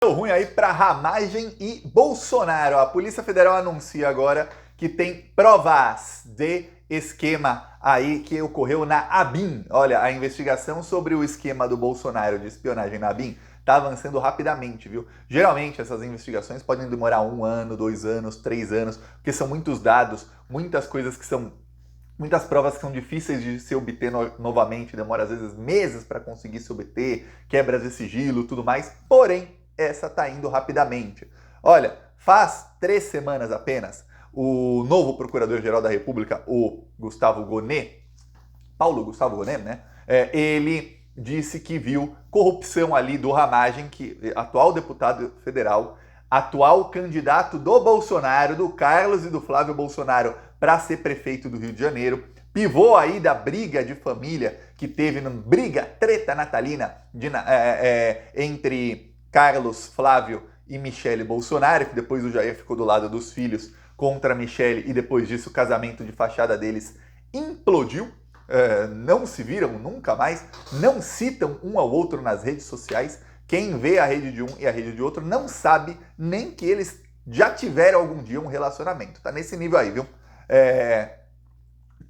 Deu ruim aí para Ramagem e Bolsonaro. A Polícia Federal anuncia agora que tem provas de esquema aí que ocorreu na ABIN. Olha, a investigação sobre o esquema do Bolsonaro de espionagem na ABIN está avançando rapidamente, viu? Geralmente essas investigações podem demorar 1 ano, 2 anos, 3 anos, porque são muitos dados, muitas coisas que são muitas provas que são difíceis de se obter novamente, demora às vezes meses para conseguir se obter, quebras de sigilo, tudo mais. Porém, essa está indo rapidamente. Olha, faz 3 semanas apenas, o novo Procurador-Geral da República, o Gustavo Gonê, Paulo Gustavo Gonê, né? Ele disse que viu corrupção ali do Ramagem, que atual deputado federal, atual candidato do Bolsonaro, do Carlos e do Flávio Bolsonaro, para ser prefeito do Rio de Janeiro, pivô aí da briga de família que teve, treta natalina entre Carlos, Flávio e Michele Bolsonaro, que depois o Jair ficou do lado dos filhos contra a Michele e depois disso o casamento de fachada deles implodiu. Não se viram nunca mais, não citam um ao outro nas redes sociais. Quem vê a rede de um e a rede de outro não sabe nem que eles já tiveram algum dia um relacionamento. Tá nesse nível aí, viu?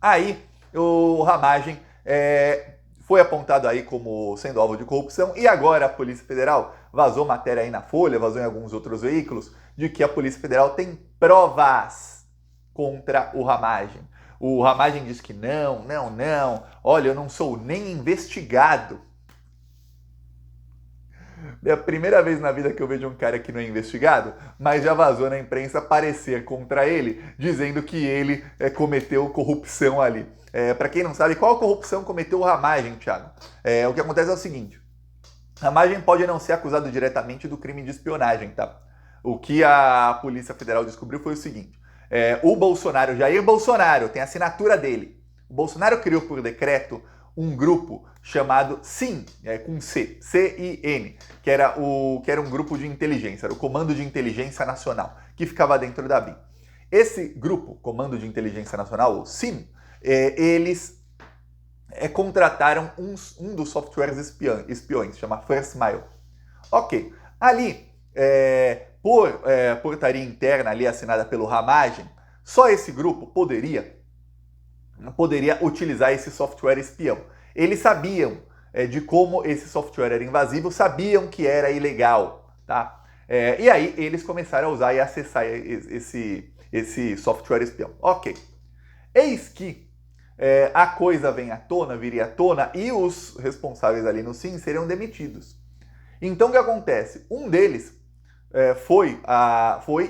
Aí o Ramagem foi apontado aí como sendo alvo de corrupção e agora a Polícia Federal vazou matéria aí na Folha, vazou em alguns outros veículos, de que a Polícia Federal tem provas contra o Ramagem. O Ramagem diz que não, olha, eu não sou nem investigado. É a primeira vez na vida que eu vejo um cara que não é investigado, mas já vazou na imprensa parecer contra ele, dizendo que ele cometeu corrupção ali. Para quem não sabe, qual corrupção cometeu o Ramagem, Thiago? O que acontece é o seguinte, Ramagem pode não ser acusado diretamente do crime de espionagem, tá? O que a Polícia Federal descobriu foi o seguinte, o Bolsonaro, Jair Bolsonaro, tem a assinatura dele. O Bolsonaro criou por decreto um grupo chamado CIN, com C, C-I-N, que era um grupo de inteligência, era o Comando de Inteligência Nacional, que ficava dentro da BIM. Esse grupo, Comando de Inteligência Nacional, o CIN, eles contrataram um dos softwares espiões, chama First Mile. Ok, ali, por portaria interna ali assinada pelo Ramagem, só esse grupo poderia utilizar esse software espião. Eles sabiam de como esse software era invasivo, sabiam que era ilegal, tá? E aí eles começaram a usar e acessar esse software espião. Ok. Eis que a coisa viria à tona e os responsáveis ali no SIM seriam demitidos. Então o que acontece? Um deles foi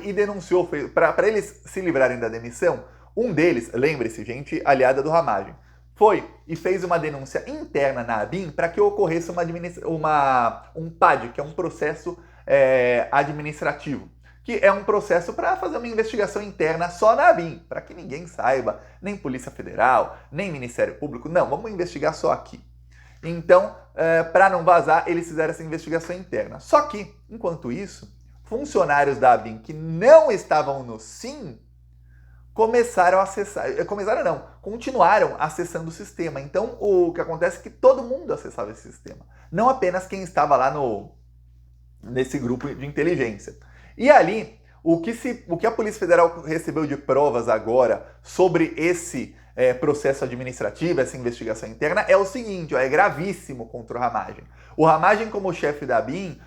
e denunciou, para eles se livrarem da demissão, um deles, lembre-se, gente aliada do Ramagem, foi e fez uma denúncia interna na ABIN para que ocorresse um PAD, que é um processo administrativo, que é um processo para fazer uma investigação interna só na ABIN, para que ninguém saiba, nem Polícia Federal, nem Ministério Público, não, vamos investigar só aqui. Então, para não vazar, eles fizeram essa investigação interna. Só que, enquanto isso, funcionários da ABIN que não estavam no SIM continuaram acessando o sistema. Então, o que acontece é que todo mundo acessava esse sistema, não apenas quem estava lá nesse grupo de inteligência. E ali, o que a Polícia Federal recebeu de provas agora sobre esse processo administrativo, essa investigação interna, é o seguinte, é gravíssimo contra o Ramagem. O Ramagem, como chefe da BIM,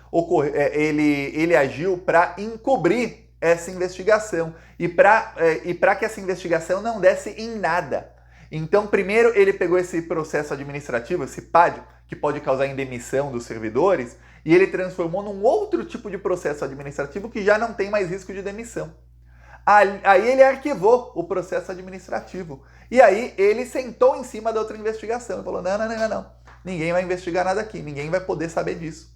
ele agiu para encobrir essa investigação e para que essa investigação não desse em nada. Então, primeiro, ele pegou esse processo administrativo, esse PAD, que pode causar indemissão dos servidores, e ele transformou num outro tipo de processo administrativo que já não tem mais risco de demissão. Aí ele arquivou o processo administrativo. E aí ele sentou em cima da outra investigação e falou, não, ninguém vai investigar nada aqui, ninguém vai poder saber disso.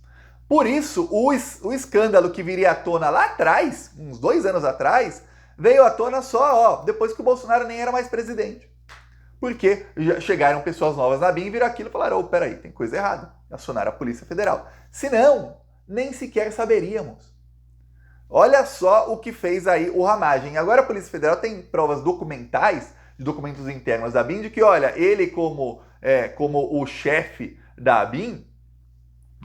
Por isso, o escândalo que viria à tona lá atrás, uns 2 anos atrás, veio à tona só depois que o Bolsonaro nem era mais presidente. Porque já chegaram pessoas novas na BIM e viram aquilo e falaram, peraí, tem coisa errada. Acionaram a Polícia Federal. Se não, nem sequer saberíamos. Olha só o que fez aí o Ramagem. Agora a Polícia Federal tem provas documentais, de documentos internos da BIM, de que, olha, ele como o chefe da BIM,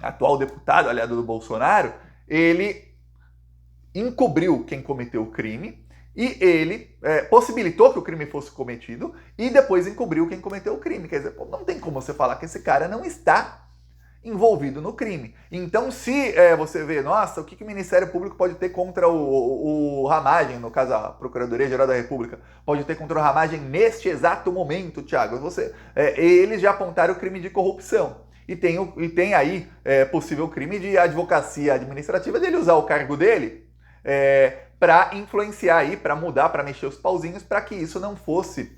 atual deputado, aliado do Bolsonaro, ele encobriu quem cometeu o crime e ele possibilitou que o crime fosse cometido e depois encobriu quem cometeu o crime. Quer dizer, pô, não tem como você falar que esse cara não está envolvido no crime. Então, se você vê, nossa, o que o Ministério Público pode ter contra o Ramagem, no caso a Procuradoria-Geral da República, pode ter contra o Ramagem neste exato momento, Thiago? Eles já apontaram o crime de corrupção. E tem aí possível crime de advocacia administrativa dele usar o cargo dele para influenciar aí, para mudar, para mexer os pauzinhos, para que isso não fosse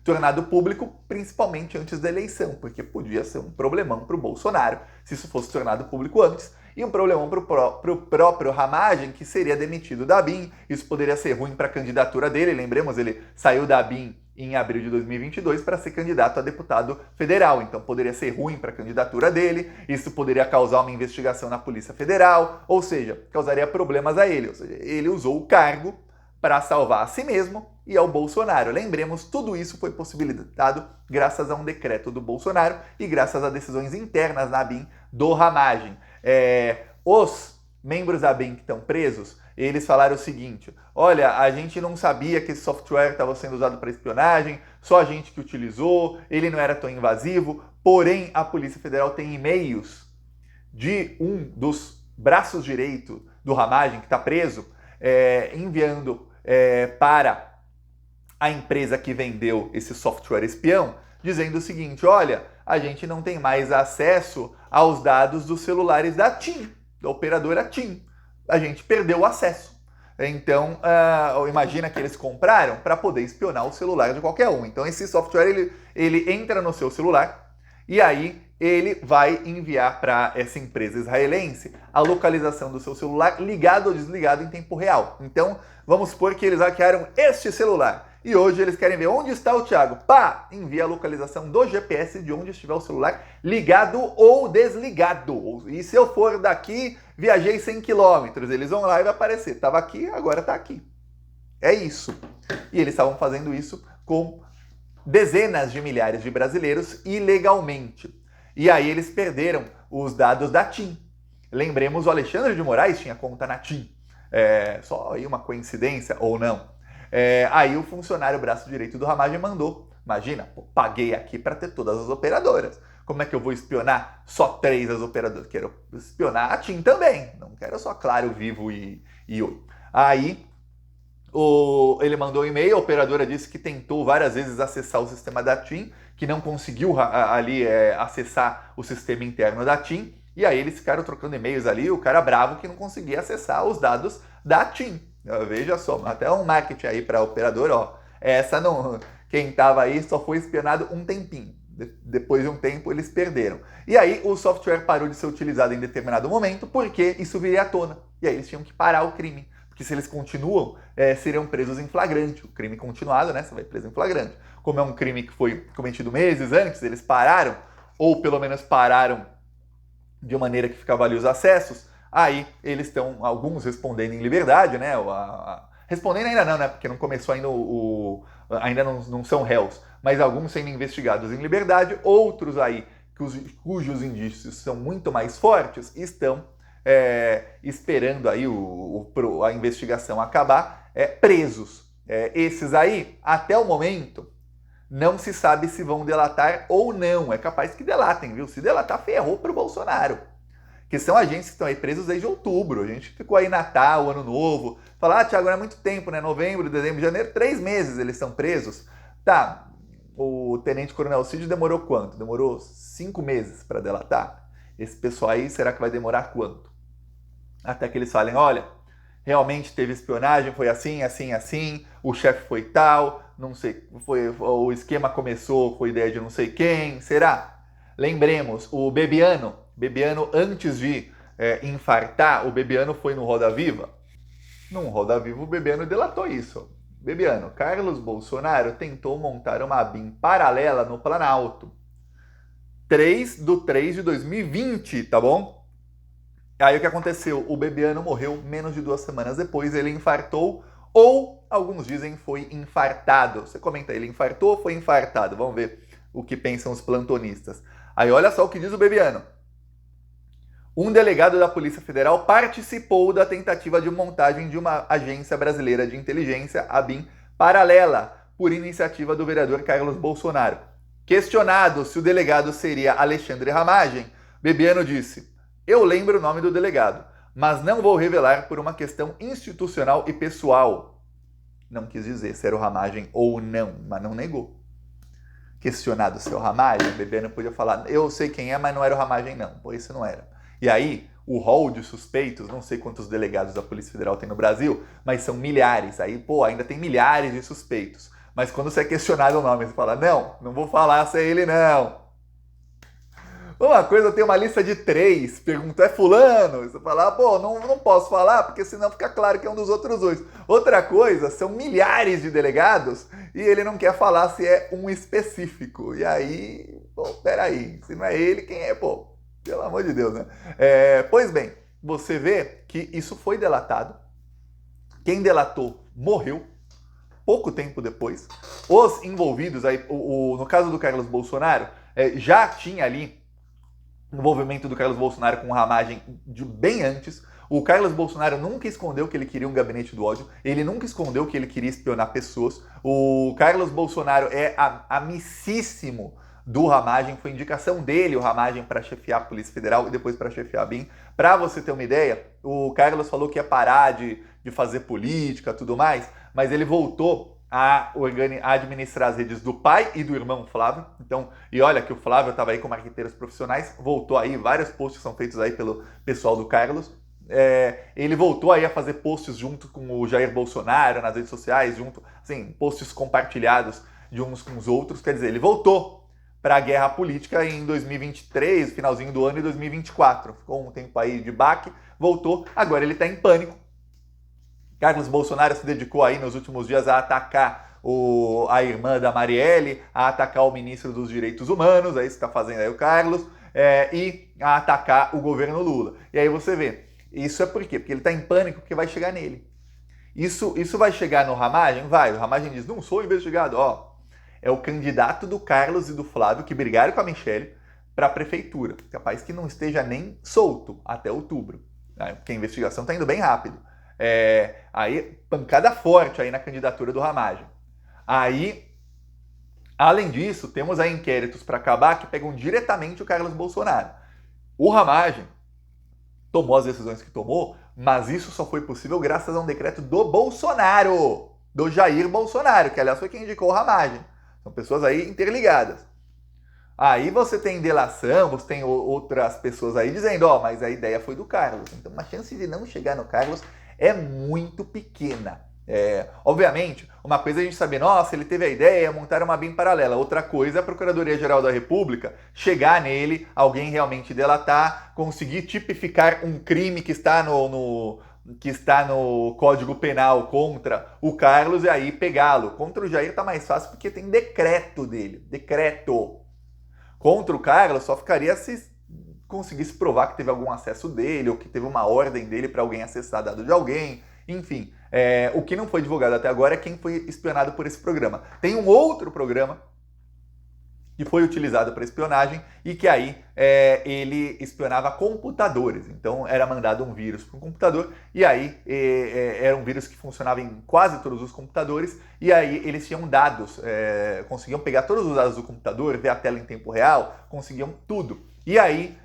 tornado público, principalmente antes da eleição, porque podia ser um problemão para o Bolsonaro se isso fosse tornado público antes, e um problemão para o próprio Ramagem, que seria demitido da ABIN. Isso poderia ser ruim para a candidatura dele. Lembremos, ele saiu da ABIN em abril de 2022 para ser candidato a deputado federal, então poderia ser ruim para a candidatura dele, isso poderia causar uma investigação na Polícia Federal, ou seja, causaria problemas a ele, ou seja, ele usou o cargo para salvar a si mesmo e ao Bolsonaro. Lembremos, tudo isso foi possibilitado graças a um decreto do Bolsonaro e graças a decisões internas na ABIN do Ramagem. Os membros da ABIN que estão presos, eles falaram o seguinte: olha, a gente não sabia que esse software estava sendo usado para espionagem, só a gente que utilizou, ele não era tão invasivo, porém a Polícia Federal tem e-mails de um dos braços direitos do Ramagem, que está preso, enviando para a empresa que vendeu esse software espião, dizendo o seguinte: olha, a gente não tem mais acesso aos dados dos celulares da TIM, da operadora TIM. A gente perdeu o acesso. Então, imagina que eles compraram para poder espionar o celular de qualquer um. Então, esse software, ele entra no seu celular e aí ele vai enviar para essa empresa israelense a localização do seu celular ligado ou desligado em tempo real. Então, vamos supor que eles hackearam este celular e hoje eles querem ver onde está o Thiago. Pá! Envia a localização do GPS de onde estiver o celular ligado ou desligado. E se eu for daqui, viajei 100 km, eles vão lá e vai aparecer. Estava aqui, agora está aqui. É isso. E eles estavam fazendo isso com dezenas de milhares de brasileiros ilegalmente. E aí eles perderam os dados da TIM. Lembremos, o Alexandre de Moraes tinha conta na TIM. Só aí uma coincidência ou não. Aí o funcionário braço direito do Ramagem mandou. Imagina, paguei aqui para ter todas as operadoras. Como é que eu vou espionar só 3 as operadoras? Quero espionar a TIM também. Não quero só Claro, Vivo e Oi. Aí ele mandou um e-mail, a operadora disse que tentou várias vezes acessar o sistema da TIM, que não conseguiu ali acessar o sistema interno da TIM, e aí eles ficaram trocando e-mails ali, o cara bravo que não conseguia acessar os dados da TIM. Veja só, até um marketing aí para a operadora, ó, quem estava aí só foi espionado um tempinho. Depois de um tempo eles perderam. E aí o software parou de ser utilizado em determinado momento porque isso viria à tona. E aí eles tinham que parar o crime. Porque se eles continuam, seriam presos em flagrante. O crime continuado, né? Você vai preso em flagrante. Como é um crime que foi cometido meses antes, eles pararam, ou pelo menos pararam de maneira que ficava ali os acessos, aí eles estão, alguns respondendo em liberdade, né? Respondendo ainda não, né? Porque não começou ainda ainda não são réus, mas alguns sendo investigados em liberdade, outros aí cujos indícios são muito mais fortes estão esperando aí a investigação acabar, presos. Esses aí, até o momento, não se sabe se vão delatar ou não. É capaz que delatem, viu? Se delatar, ferrou pro Bolsonaro. Que são agentes que estão aí presos desde outubro. A gente ficou aí Natal, Ano Novo. Falar, Thiago, não é muito tempo, né? Novembro, dezembro, janeiro, 3 meses eles estão presos. Tá, o Tenente Coronel Cid demorou quanto? Demorou 5 meses para delatar? Esse pessoal aí, será que vai demorar quanto? Até que eles falem, olha, realmente teve espionagem, foi assim, assim, assim, o chefe foi tal, não sei, o esquema começou com ideia de não sei quem, será? Lembremos, o Bebiano antes de infartar, o Bebiano foi no Roda Viva. No Roda Viva o Bebiano delatou isso. Bebiano, Carlos Bolsonaro tentou montar uma ABIN paralela no Planalto. 3/3/2020, tá bom? Aí o que aconteceu? O Bebiano morreu menos de 2 semanas depois, ele infartou, ou alguns dizem foi infartado. Você comenta, ele infartou ou foi infartado? Vamos ver o que pensam os plantonistas. Aí olha só o que diz o Bebiano. Um delegado da Polícia Federal participou da tentativa de montagem de uma agência brasileira de inteligência, a BIM, paralela, por iniciativa do vereador Carlos Bolsonaro. Questionado se o delegado seria Alexandre Ramagem, Bebiano disse: "Eu lembro o nome do delegado, mas não vou revelar por uma questão institucional e pessoal." Não quis dizer se era o Ramagem ou não, mas não negou. Questionado se é o Ramagem, Bebiano podia falar: "Eu sei quem é, mas não era o Ramagem não." Pô, isso não era. E aí, o rol de suspeitos, não sei quantos delegados da Polícia Federal tem no Brasil, mas são milhares. Aí, pô, ainda tem milhares de suspeitos. Mas quando você é questionado o nome, você fala: não vou falar se é ele não. Uma coisa, tem uma lista de 3, pergunta: "É fulano?" Você fala: "Pô, não posso falar, porque senão fica claro que é um dos outros 2. Outra coisa, são milhares de delegados e ele não quer falar se é um específico. E aí, pô, peraí, se não é ele, quem é, pô? Pelo amor de Deus, né? Pois bem, você vê que isso foi delatado. Quem delatou morreu pouco tempo depois. Os envolvidos, aí, no caso do Carlos Bolsonaro, já tinha ali o envolvimento do Carlos Bolsonaro com Ramagem de bem antes. O Carlos Bolsonaro nunca escondeu que ele queria um gabinete do ódio, ele nunca escondeu que ele queria espionar pessoas. O Carlos Bolsonaro é amicíssimo do Ramagem, foi indicação dele, o Ramagem, para chefiar a Polícia Federal e depois para chefiar a BIM. Para você ter uma ideia, o Carlos falou que ia parar de fazer política e tudo mais, mas ele voltou a administrar as redes do pai e do irmão Flávio. Então, e olha que o Flávio estava aí com marqueteiros profissionais, voltou aí, vários posts são feitos aí pelo pessoal do Carlos. Ele voltou aí a fazer posts junto com o Jair Bolsonaro nas redes sociais, junto, assim, posts compartilhados de uns com os outros. Quer dizer, ele voltou para a guerra política em 2023, finalzinho do ano, e 2024. Ficou um tempo aí de baque, voltou, agora ele está em pânico. Carlos Bolsonaro se dedicou aí nos últimos dias a atacar a irmã da Marielle, a atacar o ministro dos Direitos Humanos, é isso que está fazendo aí o Carlos, e a atacar o governo Lula. E aí você vê, isso é por quê? Porque ele está em pânico, porque vai chegar nele. Isso vai chegar no Ramagem? Vai. O Ramagem diz: "Não sou investigado." Ó, é o candidato do Carlos e do Flávio que brigaram com a Michelle para a prefeitura. Capaz que não esteja nem solto até outubro, né? Porque a investigação está indo bem rápido. Aí, pancada forte aí na candidatura do Ramagem. Aí, além disso, temos aí inquéritos para acabar que pegam diretamente o Carlos Bolsonaro. O Ramagem tomou as decisões que tomou, mas isso só foi possível graças a um decreto do Bolsonaro, do Jair Bolsonaro, que aliás foi quem indicou o Ramagem. São pessoas aí interligadas. Aí você tem delação, você tem outras pessoas aí dizendo: mas a ideia foi do Carlos. Então a chance de não chegar no Carlos é muito pequena. Obviamente, uma coisa é a gente saber: nossa, ele teve a ideia, montar uma BIM paralela. Outra coisa é a Procuradoria-Geral da República chegar nele, alguém realmente delatar, conseguir tipificar um crime que está no Código Penal contra o Carlos e aí pegá-lo. Contra o Jair está mais fácil porque tem decreto dele. Decreto. Contra o Carlos só ficaria se conseguisse provar que teve algum acesso dele ou que teve uma ordem dele para alguém acessar dado de alguém. Enfim, o que não foi divulgado até agora é quem foi espionado por esse programa. Tem um outro programa que foi utilizado para espionagem e que aí ele espionava computadores. Então era mandado um vírus para um computador e aí era um vírus que funcionava em quase todos os computadores e aí eles tinham dados, conseguiam pegar todos os dados do computador, ver a tela em tempo real, conseguiam tudo. E aí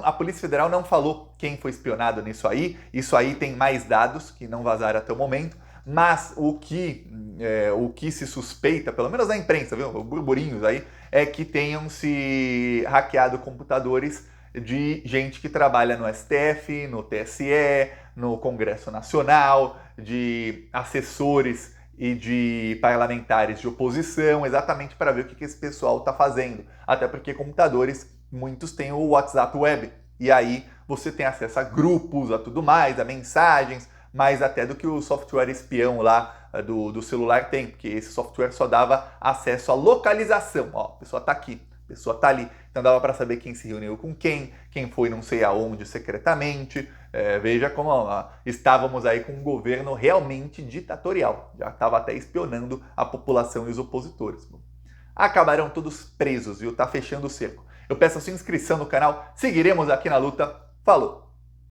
a Polícia Federal não falou quem foi espionado nisso aí. Isso aí tem mais dados que não vazaram até o momento. Mas o que se suspeita, pelo menos na imprensa, viu? Burburinhos aí, é que tenham se hackeado computadores de gente que trabalha no STF, no TSE, no Congresso Nacional, de assessores e de parlamentares de oposição, exatamente para ver o que esse pessoal está fazendo. Até porque computadores, muitos têm o WhatsApp Web, e aí você tem acesso a grupos, a tudo mais, a mensagens, mais até do que o software espião lá do celular tem, porque esse software só dava acesso à localização. Ó, a pessoa tá aqui, a pessoa tá ali. Então dava para saber quem se reuniu com quem foi não sei aonde secretamente. Veja como estávamos aí com um governo realmente ditatorial. Já estava até espionando a população e os opositores. Acabarão todos presos, viu? Tá fechando o cerco. Eu peço a sua inscrição no canal, seguiremos aqui na luta. Falou!